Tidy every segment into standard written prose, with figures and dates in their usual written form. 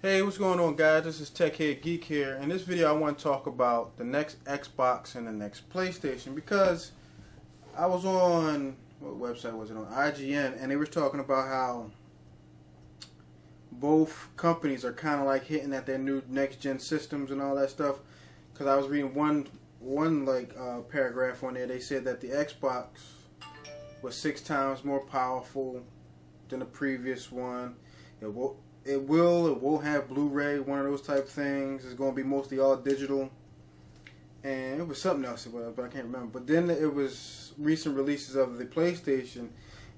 Hey, what's going on, guys? This is Tech Head Geek here. In this video I want to talk about the next Xbox and the next PlayStation, because I was on, what website was it on? IGN, and they were talking about how both companies are kind of like hitting at their new next gen systems and all that stuff. Because I was reading one paragraph on there. They said that the Xbox was 6 times more powerful than the previous one. It won't have Blu-ray, one of those type things. It's going to be mostly all digital. And it was something else, but I can't remember. But then it was recent releases of the PlayStation,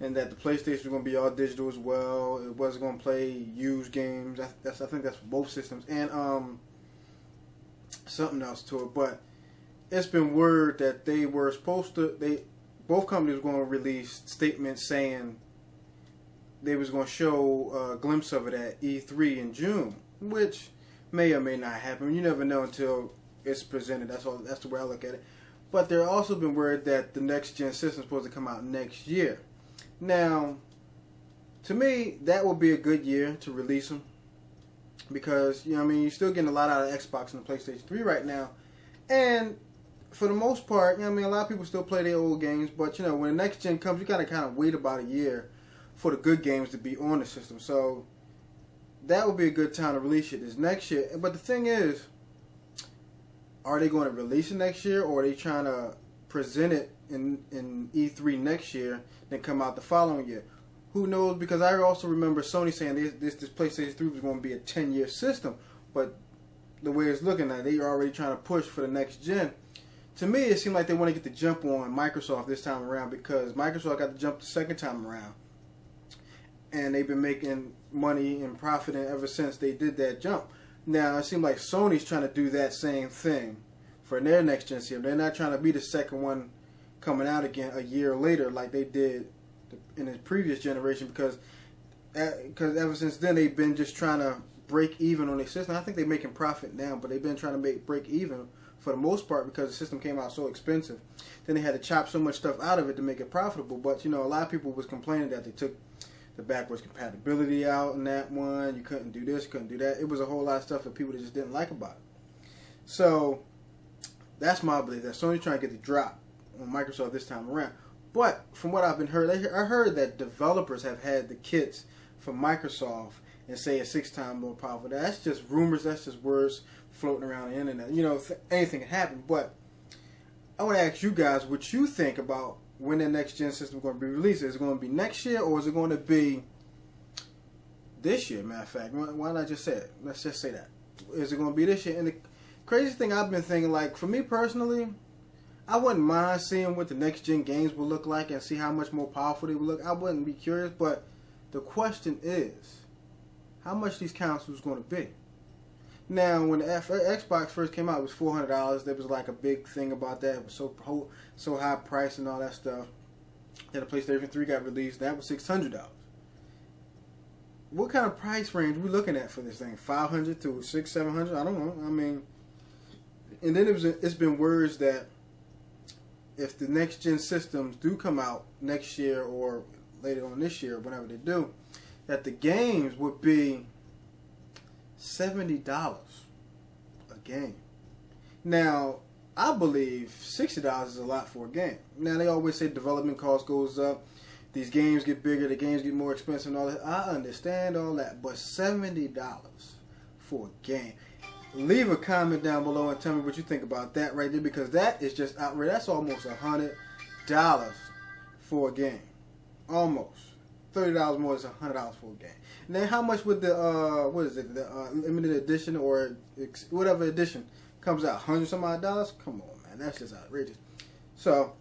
and that the PlayStation was going to be all digital as well. It wasn't going to play used games. I think that's for both systems. And something else to it. But it's been word that they were supposed to, both companies were going to release statements saying they was going to show a glimpse of it at E3 in June, which may or may not happen. You never know until it's presented. That's the way I look at it. But there also been word that the next gen system is supposed to come out next year. Now, to me, that would be a good year to release them, because you're still getting a lot out of Xbox and the PlayStation 3 right now, and for the most part, a lot of people still play their old games. But when the next gen comes, you gotta kind of wait about a year for the good games to be on the system. So that would be a good time to release it this next year. But the thing is, are they going to release it next year, or are they trying to present it in E3 next year, then come out the following year? Who knows? Because I also remember Sony saying this PlayStation 3 was going to be a 10-year system, but the way it's looking at, they are already trying to push for the next gen. To me, it seemed like they want to get the jump on Microsoft this time around, because Microsoft got the jump the second time around, and they've been making money and profiting ever since they did that jump. Now, it seems like Sony's trying to do that same thing for their next gen system. They're not trying to be the second one coming out again a year later like they did in the previous generation, because ever since then they've been just trying to break even on their system. I think they're making profit now, but they've been trying to break even for the most part, because the system came out so expensive. Then they had to chop so much stuff out of it to make it profitable. But a lot of people was complaining that they took the backwards compatibility out in that one. You couldn't do this, couldn't do that. It was a whole lot of stuff that people just didn't like about it. So that's my belief, that Sony's trying to get the drop on Microsoft this time around. But from what I've been heard, I heard that developers have had the kits from Microsoft and say it's 6 times more powerful. That's just rumors. That's just words floating around the internet. Anything can happen. But I want to ask you guys what you think about when the next gen system is going to be released. Is it going to be next year, or is it going to be this year? Matter of fact, why not just say it? Let's just say that. Is it going to be this year? And the crazy thing I've been thinking, like, for me personally, I wouldn't mind seeing what the next gen games will look like and see how much more powerful they will look. I wouldn't be curious, but the question is, how much these consoles going to be? Now, when the Xbox first came out, it was $400. There was like a big thing about that. It was so high priced and all that stuff. Then the PlayStation 3 got released. That was $600. What kind of price range are we looking at for this thing? $500 to $600, $700? I don't know. And then it's been words that if the next gen systems do come out next year or later on this year, whenever they do, that the games would be $70 a game. Now, I believe $60 is a lot for a game. Now, they always say development cost goes up, these games get bigger, the games get more expensive and all that. I understand all that, but $70 for a game. Leave a comment down below and tell me what you think about that right there, because that is just outrageous. That's almost $100 for a game. Almost. $30 more is $100 for a game. And then how much would the the limited edition or whatever edition comes out? $100 some odd dollars? Come on, man, that's just outrageous. So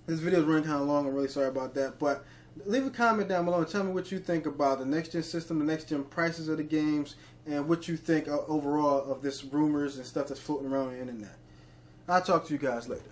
this video is running kind of long. I'm really sorry about that, but leave a comment down below and tell me what you think about the next gen system, the next gen prices of the games, and what you think overall of this rumors and stuff that's floating around the internet. I'll talk to you guys later.